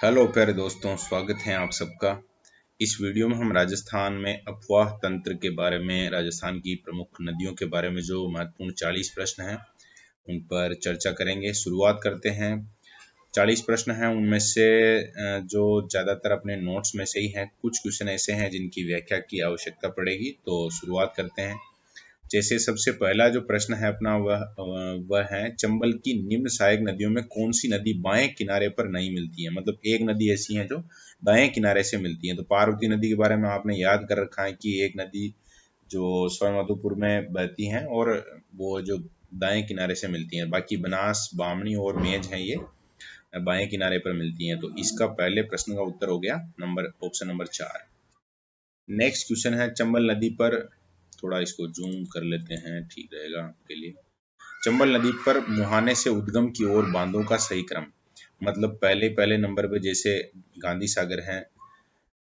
Hello प्यारे दोस्तों, स्वागत है आप सबका। इस वीडियो में हम राजस्थान में अपवाह तंत्र के बारे में, राजस्थान की प्रमुख नदियों के बारे में जो महत्वपूर्ण 40 प्रश्न हैं उन पर चर्चा करेंगे। शुरुआत करते हैं। 40 प्रश्न हैं, उनमें से जो ज़्यादातर अपने नोट्स में से ही हैं। कुछ क्वेश्चन ऐसे हैं जिनकी व्याख्या की आवश्यकता पड़ेगी, तो शुरुआत करते हैं। जैसे सबसे पहला जो प्रश्न है अपना वह है, चंबल की निम्न सहायक नदियों में कौन सी नदी बाएं किनारे पर नहीं मिलती है। मतलब एक नदी ऐसी है जो दाएं किनारे से मिलती है। तो पार्वती नदी के बारे में आपने याद कर रखा है कि एक नदी जो सवाईमाधोपुर में बहती है और वो जो दाएं किनारे से मिलती है। बाकी बनास, बामनी और मेज है, ये बाएं किनारे पर मिलती हैं। तो इसका पहले प्रश्न का उत्तर हो गया ऑप्शन नंबर 4। नेक्स्ट क्वेश्चन है, चंबल नदी पर, थोड़ा इसको जूम कर लेते हैं, ठीक रहेगा आपके लिए। चंबल नदी पर मुहाने से उद्गम की ओर बांधों का सही क्रम। मतलब पहले पहले नंबर पे जैसे गांधी सागर है,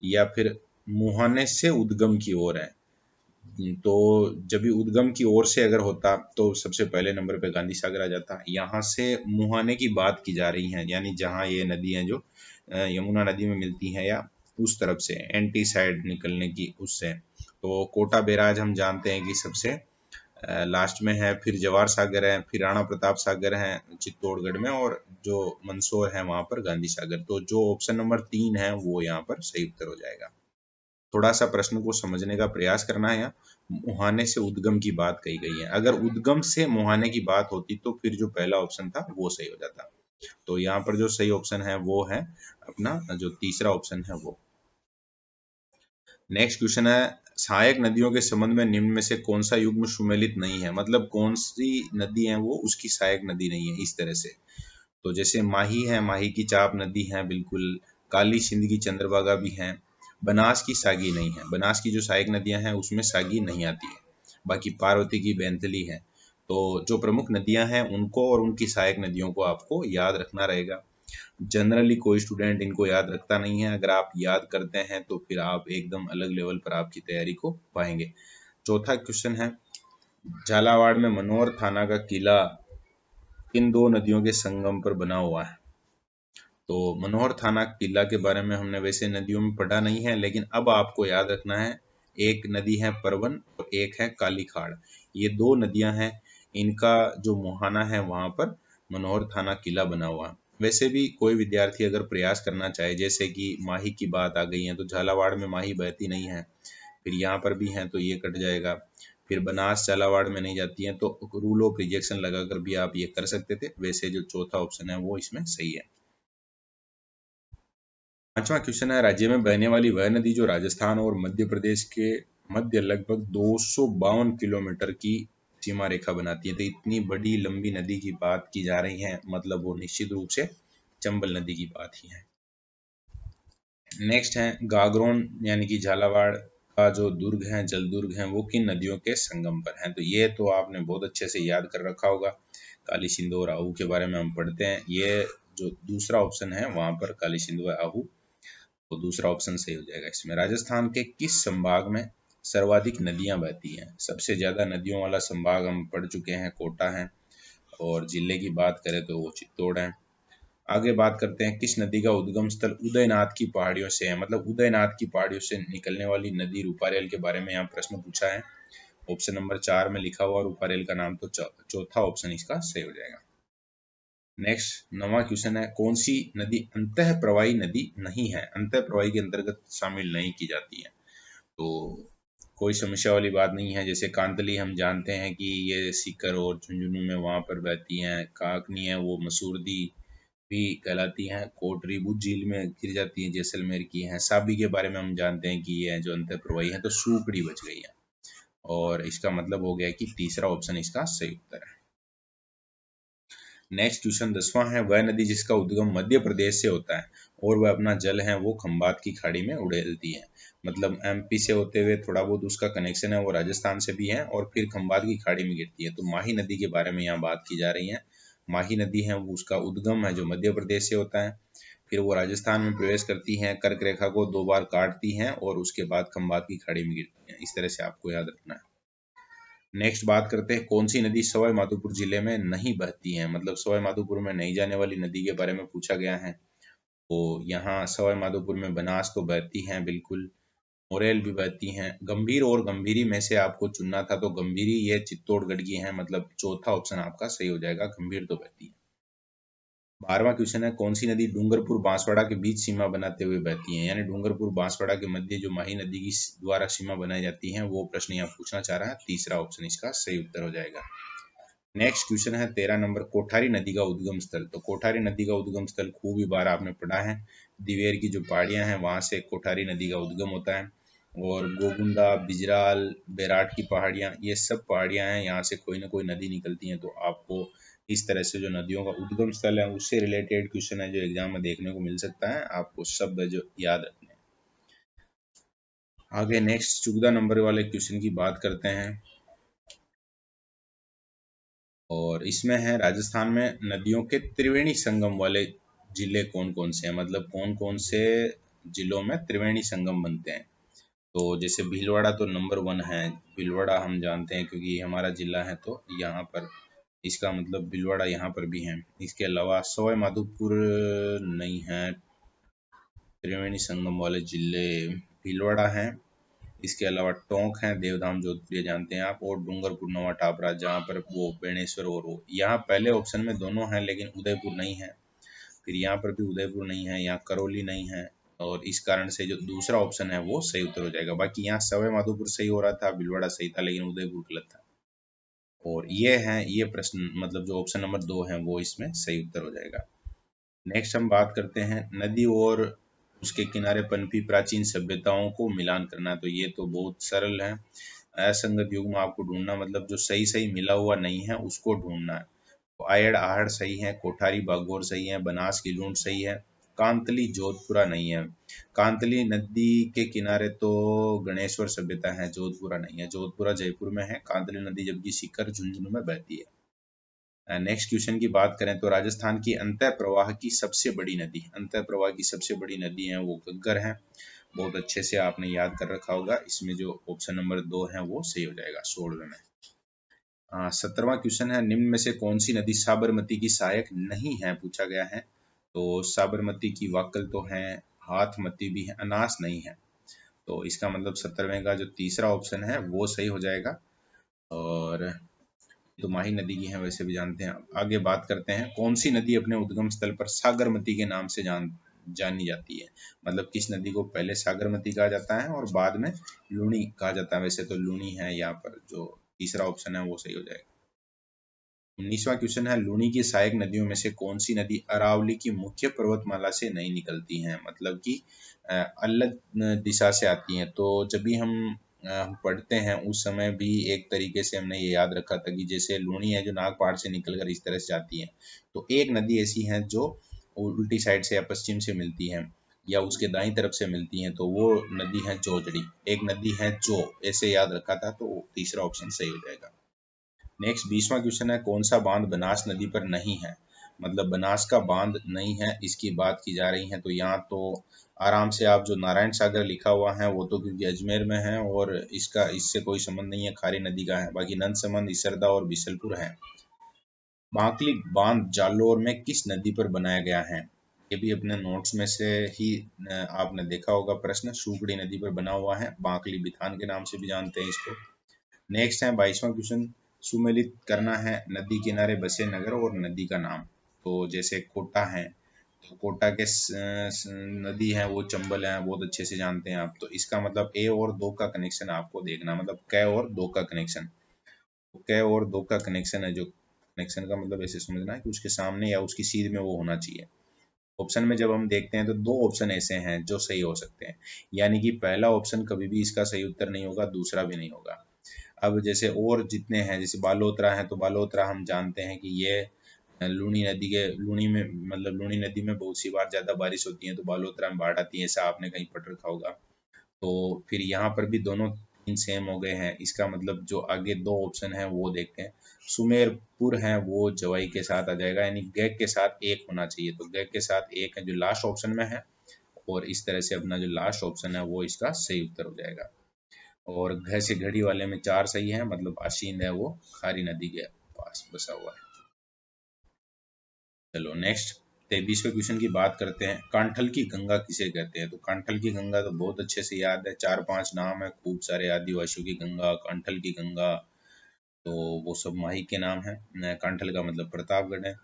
या फिर मुहाने से उद्गम की ओर है। तो जब भी उद्गम की ओर से अगर होता तो सबसे पहले नंबर पे गांधी सागर आ जाता। यहाँ से मुहाने की बात की जा रही है, यानी जहाँ ये नदी है जो यमुना नदी में मिलती है, या उस तरफ से एंटी साइड निकलने की उससे। तो कोटा बैराज हम जानते हैं कि सबसे लास्ट में है, फिर जवाहर सागर है, फिर राणा प्रताप सागर है चित्तौड़गढ़ में, और जो मंदसौर है वहां पर गांधी सागर। तो जो ऑप्शन नंबर 3 है वो यहाँ पर सही उत्तर हो जाएगा। थोड़ा सा प्रश्न को समझने का प्रयास करना है। यहाँ मुहाने से उद्गम की बात कही गई है। अगर उद्गम से मुहाने की बात होती तो फिर जो पहला ऑप्शन था वो सही हो जाता। तो यहाँ पर जो सही ऑप्शन है वो है अपना जो तीसरा ऑप्शन है वो। नेक्स्ट क्वेश्चन है, सहायक नदियों के संबंध में निम्न में से कौन सा युग्म सुमेलित नहीं है। मतलब कौन सी नदी है वो उसकी सहायक नदी नहीं है, इस तरह से। तो जैसे माही है, माही की चाप नदी है बिल्कुल। काली सिंध की चंद्रभागा भी है। बनास की सागी नहीं है, बनास की जो सहायक नदियां हैं उसमें सागी नहीं आती है। बाकी पार्वती की बैंतली है। तो जो प्रमुख नदियां हैं उनको और उनकी सहायक नदियों को आपको याद रखना रहेगा। जनरली कोई स्टूडेंट इनको याद रखता नहीं है। अगर आप याद करते हैं तो फिर आप एकदम अलग लेवल पर आपकी तैयारी को पाएंगे। चौथा क्वेश्चन है, झालावाड़ में मनोहर थाना का किला किन दो नदियों के संगम पर बना हुआ है। तो मनोहर थाना किला के बारे में हमने वैसे नदियों में पढ़ा नहीं है, लेकिन अब आपको याद रखना है। एक नदी है परवन और एक है काली खाड़। ये दो नदियां हैं, इनका जो मुहाना है वहां पर मनोहर थाना किला बना हुआ है। वैसे भी कोई विद्यार्थी अगर प्रयास करना चाहे, जैसे कि माही की बात आ गई है, तो झालावाड़ में माही बहती नहीं है, फिर यहाँ पर भी है तो ये कट जाएगा। फिर बनास झालावाड़ में नहीं जाती है, तो रूल ऑफ रिजेक्शन लगाकर भी आप ये कर सकते थे। वैसे जो चौथा ऑप्शन है वो इसमें सही है। पांचवा क्वेश्चन है, राज्य में बहने वाली वह नदी जो राजस्थान और मध्य प्रदेश के मध्य लगभग 252 किलोमीटर की सीमा रेखा बनाती है। तो इतनी बड़ी लंबी नदी की बात की जा रही है, मतलब वो निश्चित रूप से चंबल नदी की बात ही है। नेक्स्ट है, गागरोन यानी कि झालावाड़ का जो दुर्ग है, जल दुर्ग है, वो किन नदियों के संगम पर है। तो ये तो आपने बहुत अच्छे से याद कर रखा होगा। काली सिंधु और आहू के बारे में हम पढ़ते हैं। ये जो दूसरा ऑप्शन है वहां पर काली सिंधु और आहू, तो दूसरा ऑप्शन सही हो जाएगा इसमें। राजस्थान के किस संभाग में सर्वाधिक नदियां बहती हैं। सबसे ज्यादा नदियों वाला संभाग हम पढ़ चुके हैं, कोटा है, और जिले की बात करें तो वो चित्तौड़ है। आगे बात करते हैं, किस नदी का उद्गम स्थल उदयनाथ की पहाड़ियों से है। मतलब उदयनाथ की पहाड़ियों से निकलने वाली नदी रूपारेल के बारे में यहाँ प्रश्न पूछा है। ऑप्शन नंबर 4 में लिखा हुआ रूपारेल का नाम, तो चौथा ऑप्शन इसका सही हो जाएगा। नेक्स्ट 9वां क्वेश्चन है, कौन सी नदी अंतः प्रवाही नदी नहीं है, अंतः प्रवाही के अंतर्गत शामिल नहीं की जाती है। तो कोई समस्या वाली बात नहीं है। जैसे कांतली हम जानते हैं कि ये सीकर और झुंझुनू में वहां पर बहती हैं। काकनी है वो मसूरदी भी कहलाती हैं। कोटरी बुद्ध झील में गिर जाती है, जैसलमेर की है। साबी के बारे में हम जानते हैं कि ये जो अंतः प्रवाही है, तो सूपड़ी बच गई है। और इसका मतलब हो गया कि तीसरा ऑप्शन इसका सही उत्तर है। नेक्स्ट क्वेश्चन 10वां है, वह नदी जिसका उद्गम मध्य प्रदेश से होता है और वह अपना जल है वो खंबात की खाड़ी में उड़ेलती है। मतलब एमपी से होते हुए थोड़ा बहुत उसका कनेक्शन है, वो राजस्थान से भी है, और फिर खंबात की खाड़ी में गिरती है। तो माही नदी के बारे में यहाँ बात की जा रही है। माही नदी है वो, उसका उद्गम है जो मध्य प्रदेश से होता है, फिर वो राजस्थान में प्रवेश करती है, कर्क रेखा को 2 बार काटती हैं, और उसके बाद खंबात की खाड़ी में गिरती है। इस तरह से आपको याद रखना है। नेक्स्ट बात करते हैं, कौन सी नदी सवाई माधोपुर जिले में नहीं बहती है। मतलब सवाई माधोपुर में नहीं जाने वाली नदी के बारे में पूछा गया है। तो यहाँ सवाई माधोपुर में बनास तो बहती हैं बिल्कुल, मोरेल भी बहती हैं। गंभीर और गंभीरी में से आपको चुनना था तो गंभीरी ये चित्तौड़गढ़ की है, मतलब चौथा ऑप्शन आपका सही हो जाएगा, गंभीर तो बहती है। 12वां क्वेश्चन है, कौन सी नदी डूंगरपुर बांसवाड़ा के बीच सीमा बनाते हुए बहती है? यानी डूंगरपुर बांसवाड़ा के मध्य जो माही नदी की द्वारा सीमा बनाई जाती है, वो प्रश्न यहाँ पूछना चाह रहा है। तीसरा ऑप्शन इसका सही उत्तर हो जाएगा। नेक्स्ट क्वेश्चन है 13 नंबर, कोठारी नदी का उद्गम स्थल। तो कोठारी नदी का उद्गम स्थल खूब ही बार आपने पढ़ा है, दिवेर की जो पहाड़ियां हैं वहां से कोठारी नदी का उद्गम होता है। और गोगुंदा, बिजराल, बेराट की पहाड़ियां, ये सब पहाड़ियां हैं, यहाँ से कोई ना कोई नदी निकलती है। तो आपको इस तरह से जो नदियों का उद्गम स्थल है उससे रिलेटेड क्वेश्चन है जो एग्जाम में देखने को मिल सकता है, आपको सब जो याद रखने हैं। आगे नेक्स्ट 14 नंबर वाले क्वेश्चन की बात करते हैं, और इसमें है राजस्थान में नदियों के त्रिवेणी संगम वाले जिले कौन कौन से हैं, मतलब कौन कौन से जिलों में त्रिवेणी संगम बनते हैं। तो जैसे भीलवाड़ा तो नंबर 1 है, भीलवाड़ा हम जानते हैं क्योंकि हमारा जिला है, तो यहाँ पर इसका मतलब भीलवाड़ा यहाँ पर भी है। इसके अलावा सवाई माधोपुर नहीं है, त्रिवेणी संगम वाले जिले भीलवाड़ा हैं। इसके अलावा टोंक है, देवधाम जोधपुर जानते हैं आप, और डूंगरपुर नवा टापरा जहाँ पर वो बेणेश्वर और वो यहाँ पहले ऑप्शन में दोनों हैं, लेकिन उदयपुर नहीं है। फिर यहाँ पर भी उदयपुर नहीं है, यहाँ करौली नहीं है, और इस कारण से जो दूसरा ऑप्शन है वो सही उत्तर हो जाएगा। बाकी यहाँ सवाई माधोपुर सही हो रहा था, भीलवाड़ा सही था, लेकिन उदयपुर गलत था। और ये है ये प्रश्न, मतलब जो ऑप्शन नंबर 2 है वो इसमें सही उत्तर हो जाएगा। नेक्स्ट हम बात करते हैं नदी और उसके किनारे पनपी प्राचीन सभ्यताओं को मिलान करना। तो ये तो बहुत सरल है, असंगत युग्म आपको ढूंढना, मतलब जो सही सही मिला हुआ नहीं है उसको ढूंढना है। तो आयड़ आहड़ सही है, कोठारी बागोर सही है, बनास की लूंड सही है, कांतली जोधपुरा नहीं है। कांतली नदी के किनारे तो गणेश्वर सभ्यता है, जोधपुरा नहीं है। जोधपुरा जयपुर में है, कांतली नदी जबकि सीकर झुंझुनू में बहती है। नेक्स्ट क्वेश्चन की बात करें तो राजस्थान की अंतः प्रवाह की सबसे बड़ी नदी, अंतः प्रवाह की सबसे बड़ी नदी है वो घग्गर है। बहुत अच्छे से आपने याद कर रखा होगा, इसमें जो ऑप्शन नंबर 2 है वो सही हो जाएगा 16वें में। 17वां क्वेश्चन है, निम्न में से कौन सी नदी साबरमती की सहायक नहीं है, पूछा गया है। तो साबरमती की वाक्कल तो है, हाथमती भी है, अनास नहीं है। तो इसका मतलब 17वें का जो तीसरा ऑप्शन है वो सही हो जाएगा। और तो माही नदी की है वैसे भी जानते हैं। आगे बात करते हैं, कौन सी नदी अपने उद्गम स्थल पर सागरमती के नाम से जानी जाती है, मतलब किस नदी को पहले सागरमती कहा जाता है और बाद में लूनी कहा जाता है। वैसे तो लूनी है यहाँ पर, जो तीसरा ऑप्शन है वो सही हो जाएगा। 19वां क्वेश्चन है, लूनी की सहायक नदियों में से कौन सी नदी अरावली की मुख्य पर्वतमाला से नहीं निकलती है, मतलब कि अलग दिशा से आती हैं। तो जब भी हम पढ़ते हैं उस समय भी एक तरीके से हमने ये याद रखा था कि जैसे लूनी है जो नागपाड़ से निकलकर इस तरह से जाती है, तो एक नदी ऐसी है जो उल्टी साइड से या पश्चिम से मिलती है या उसके दाईं तरफ से मिलती है, तो वो नदी है जोजड़ी। एक नदी है जो, ऐसे याद रखा था, तो तीसरा ऑप्शन सही हो जाएगा। नेक्स्ट 20वां क्वेश्चन है, कौन सा बांध बनास नदी पर नहीं है, मतलब बनास का बांध नहीं है इसकी बात की जा रही है। तो यहाँ तो आराम से आप जो नारायण सागर लिखा हुआ है वो तो क्योंकि अजमेर में है और इसका इससे कोई संबंध नहीं है, खारी नदी का है। बाकी नंदसमंद, इसरदा और बिशलपुर है। बांकली बांध जालोर में किस नदी पर बनाया गया है, ये भी अपने नोट्स में से ही आपने देखा होगा प्रश्न, सूगड़ी नदी पर बना हुआ है, बांकली बिथान के नाम से भी जानते हैं इसको। नेक्स्ट है 22वां क्वेश्चन, सुमेलित करना है नदी किनारे बसे नगर और नदी का नाम। तो जैसे कोटा है, तो कोटा के नदी है वो चंबल है, बहुत अच्छे से जानते हैं आप। तो इसका मतलब ए और 2 का कनेक्शन आपको देखना, मतलब क और 2 का कनेक्शन। तो क और 2 का कनेक्शन है, जो कनेक्शन का मतलब ऐसे समझना है कि उसके सामने या उसकी सीध में वो होना चाहिए। ऑप्शन में जब हम देखते हैं तो 2 ऑप्शन ऐसे हैं जो सही हो सकते हैं, यानी कि पहला ऑप्शन कभी भी इसका सही उत्तर नहीं होगा, दूसरा भी नहीं होगा। अब जैसे और जितने हैं, जैसे बालोतरा है, तो बालोतरा हम जानते हैं कि ये लूनी नदी के लूनी में, मतलब लूनी नदी में बहुत सी बार ज्यादा बारिश होती है तो बालोतरा में बाढ़ आती है, ऐसा आपने कहीं पढ़ रखा होगा। तो फिर यहाँ पर भी दोनों तीन सेम हो गए हैं, इसका मतलब जो आगे 2 ऑप्शन है वो देखते हैं। सुमेरपुर है वो जवाई के साथ आ जाएगा, यानी ग के साथ 1 होना चाहिए, तो ग के साथ 1 है जो लास्ट ऑप्शन में है, और इस तरह से अपना जो लास्ट ऑप्शन है वो इसका सही उत्तर हो जाएगा। और घ से घड़ी वाले में 4 सही है, मतलब आशीन है वो खारी नदी के पास बसा हुआ है। चलो नेक्स्ट 23वें क्वेश्चन की बात करते हैं, कांठल की गंगा किसे कहते हैं? तो कांठल की गंगा तो बहुत अच्छे से याद है, 4-5 नाम है खूब सारे, आदिवासियों की गंगा, कांठल की गंगा, तो वो सब माही के नाम है। कांठल का मतलब प्रतापगढ़ है।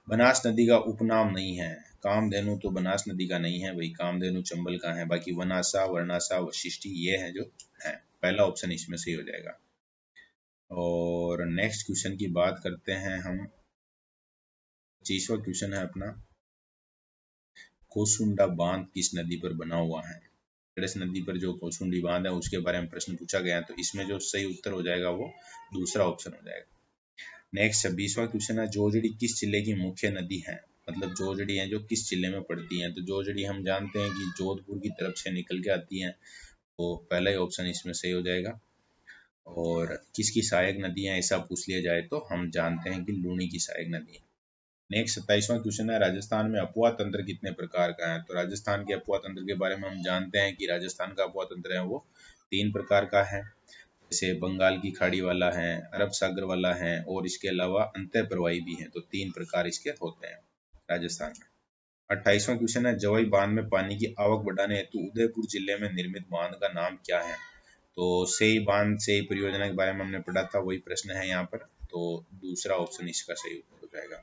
बनास नदी का उपनाम नहीं है, कामधेनु तो बनास नदी का नहीं है भाई, कामधेनु चंबल का है। बाकी वनासा, वर्णासा, वशिष्ठी ये है जो है, पहला ऑप्शन इसमें सही हो जाएगा। और नेक्स्ट क्वेश्चन की बात करते हैं हम, 25वां क्वेश्चन है अपना, कोसुंडा बांध किस नदी पर बना हुआ है? गणेश नदी पर जो कोसुंडी बांध है उसके बारे में प्रश्न पूछा गया है, तो इसमें जो सही उत्तर हो जाएगा वो दूसरा ऑप्शन हो जाएगा। नेक्स्ट 26वां क्वेश्चन है, जोजड़ी किस जिले की मुख्य नदी है? मतलब जोजड़ी है जो किस जिले में पड़ती है? तो जोजड़ी हम जानते हैं कि जोधपुर की तरफ से निकल के आती है, तो पहला ही ऑप्शन इसमें सही हो जाएगा। और किसकी सहायक नदी है ऐसा पूछ लिया जाए तो हम जानते हैं कि लूनी की सहायक नदी है। नेक्स्ट 27वां क्वेश्चन है, राजस्थान में अफवाह तंत्र कितने प्रकार का है? तो राजस्थान के अफवाह तंत्र के बारे में हम जानते हैं कि राजस्थान का अफवाह तंत्र है वो 3 प्रकार का है, जैसे बंगाल की खाड़ी वाला है, अरब सागर वाला है, और इसके अलावा अंतर प्रवाही भी है, तो 3 प्रकार इसके होते हैं राजस्थान में। 28वां क्वेश्चन है, जवाई बांध में पानी की आवक बढ़ाने हेतु उदयपुर जिले में निर्मित बांध का नाम क्या है? तो सेई बांध, सेई परियोजना के बारे में हमने पढ़ा था, वही प्रश्न है यहाँ पर, तो दूसरा ऑप्शन इसका सही उत्तर हो जाएगा।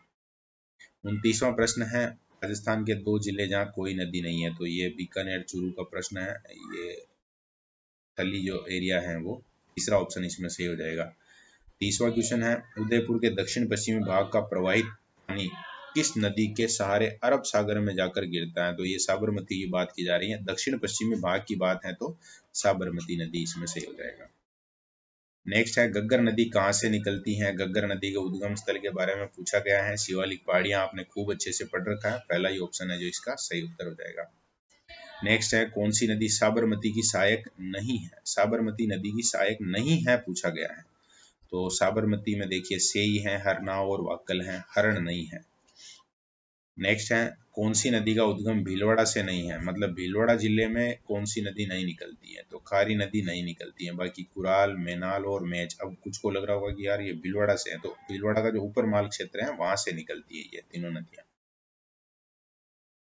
29वां प्रश्न है, राजस्थान के 2 जिले जहाँ कोई नदी नहीं है, तो ये बीकानेर चूरू का प्रश्न है, ये थली जो एरिया है वो, तीसरा ऑप्शन इसमें सही हो जाएगा। 30वां क्वेश्चन है, उदयपुर के दक्षिण पश्चिमी भाग का प्रवाहित पानी किस नदी के सहारे अरब सागर में जाकर गिरता है? तो ये साबरमती की बात की जा रही है, दक्षिण पश्चिमी भाग की बात है तो साबरमती नदी इसमें सही हो जाएगा। नेक्स्ट है, गग्गर नदी कहाँ से निकलती है? गग्गर नदी के उद्गम स्थल के बारे में पूछा गया है, शिवालिक पहाड़ियां आपने खूब अच्छे से पढ़ रखा है, पहला ही ऑप्शन है जो इसका सही उत्तर हो जाएगा। नेक्स्ट है, कौन सी नदी साबरमती की सहायक नहीं है? साबरमती नदी की सहायक नहीं है पूछा गया है, तो साबरमती में देखिए सेई है, हरनाव और वाक्कल है, हरण नहीं है। नेक्स्ट है, कौन सी नदी का उद्गम भीलवाड़ा से नहीं है? मतलब भीलवाड़ा जिले में कौन सी नदी नहीं निकलती है? तो खारी नदी नहीं निकलती है, बाकी कुराल, मेनाल और मेच। अब कुछ को लग रहा होगा कि यार ये भीलवाड़ा से है, तो भीलवाड़ा का जो ऊपर माल क्षेत्र है वहां से निकलती है ये तीनों नदियां।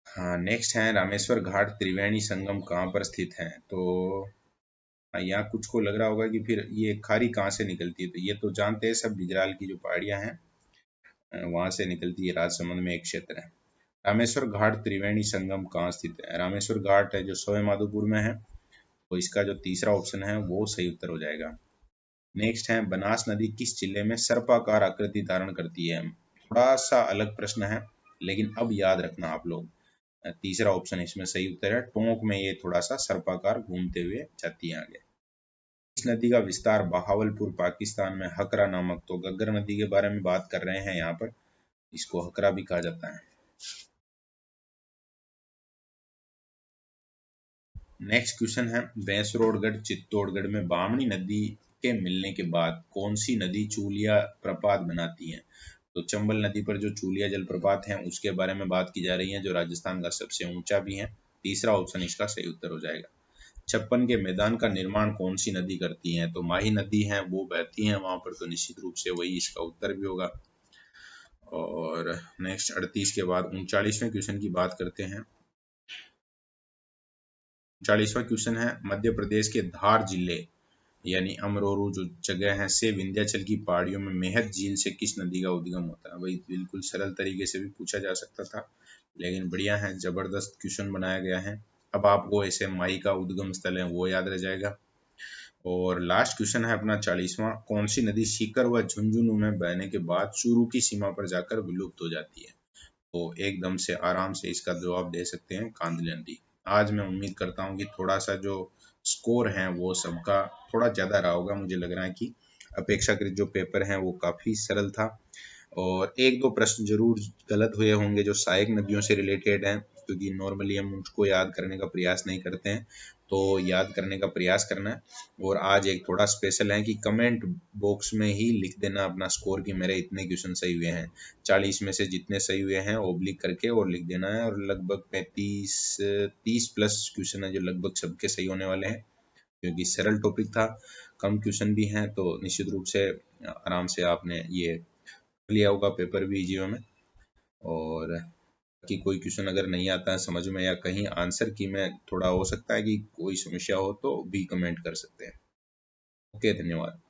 हाँ, नेक्स्ट है, रामेश्वर घाट त्रिवेणी संगम कहाँ पर स्थित है? तो यहाँ कुछ को लग रहा होगा कि फिर ये खारी कहाँ से निकलती है, तो ये तो जानते हैं सब, बिजराल की जो पहाड़ियां हैं वहां से निकलती है, राजसमंद में एक क्षेत्र है। रामेश्वर घाट त्रिवेणी संगम कहाँ स्थित है? रामेश्वर घाट है जो सवाई माधोपुर में है, तो इसका जो तीसरा ऑप्शन है वो सही उत्तर हो जाएगा। नेक्स्ट है, बनास नदी किस जिले में सर्पाकार आकृति धारण करती है? थोड़ा सा अलग प्रश्न है, लेकिन अब याद रखना आप लोग, तीसरा ऑप्शन इसमें सही उत्तर है, टोंक में ये थोड़ा सा सर्पाकार घूमते हुए जाती है आगे। इस नदी का विस्तार बहावलपुर पाकिस्तान में हकरा नामक, तो गग्गर नदी के बारे में बात कर रहे हैं यहाँ पर, इसको हकरा भी कहा जाता है। नेक्स्ट क्वेश्चन है, भैंसरोडगढ़ चित्तौड़गढ़ में बामनी नदी के मिलने के बाद कौन सी नदी चूलिया प्रपात बनाती है? तो चंबल नदी पर जो चूलिया जलप्रपात है उसके बारे में बात की जा रही है, जो राजस्थान का सबसे ऊंचा भी है, तीसरा ऑप्शन इसका सही उत्तर हो जाएगा। 56 के मैदान का निर्माण कौन सी नदी करती है? तो माही नदी है वो बहती है वहां पर, तो निश्चित रूप से वही इसका उत्तर भी होगा। और नेक्स्ट 38 के बाद 39वें क्वेश्चन की बात करते हैं। 39वां क्वेश्चन है, मध्य प्रदेश के धार जिले यानी अमरोरू जो जगह है से विंध्याचल की पहाड़ियों में मेहत झील से किस नदी का उद्गम होता है? भाई बिल्कुल सरल तरीके से भी पूछा जा सकता था, लेकिन बढ़िया है, जबरदस्त क्वेश्चन बनाया गया है। अब आपको ऐसे माही का उद्गम स्थल है वो याद रह जाएगा। और लास्ट क्वेश्चन है अपना 40वां, कौन सी नदी सीकर व झुंझुनू में बहने के बाद चूरू की सीमा पर जाकर विलुप्त हो जाती है? तो एकदम से आराम से इसका जवाब दे सकते हैं, कांदली नदी। आज मैं उम्मीद करता हूँ कि थोड़ा सा जो स्कोर है वो सबका थोड़ा ज़्यादा रहा होगा, मुझे लग रहा है कि अपेक्षाकृत जो पेपर है वो काफ़ी सरल था, और एक दो प्रश्न जरूर गलत हुए होंगे जो सहायक नदियों से रिलेटेड हैं, क्योंकि नॉर्मली हम उसको याद करने का प्रयास नहीं करते हैं, तो याद करने का प्रयास करना है। और आज एक थोड़ा स्पेशल है कि कमेंट बॉक्स में ही लिख देना अपना स्कोर कि मेरे इतने क्वेश्चन सही हुए हैं, 40 में से जितने सही हुए हैं ओब्लिक करके और लिख देना है, और लगभग 30 प्लस क्वेश्चन है जो लगभग सबके सही होने वाले हैं, क्योंकि सरल टॉपिक था, कम क्वेश्चन भी हैं, तो निश्चित रूप से आराम से आपने ये लिया होगा पेपर भी इजी में। और कि कोई क्वेश्चन अगर नहीं आता है समझ में या कहीं आंसर की में थोड़ा हो सकता है कि कोई समस्या हो तो भी कमेंट कर सकते हैं। ओके, धन्यवाद।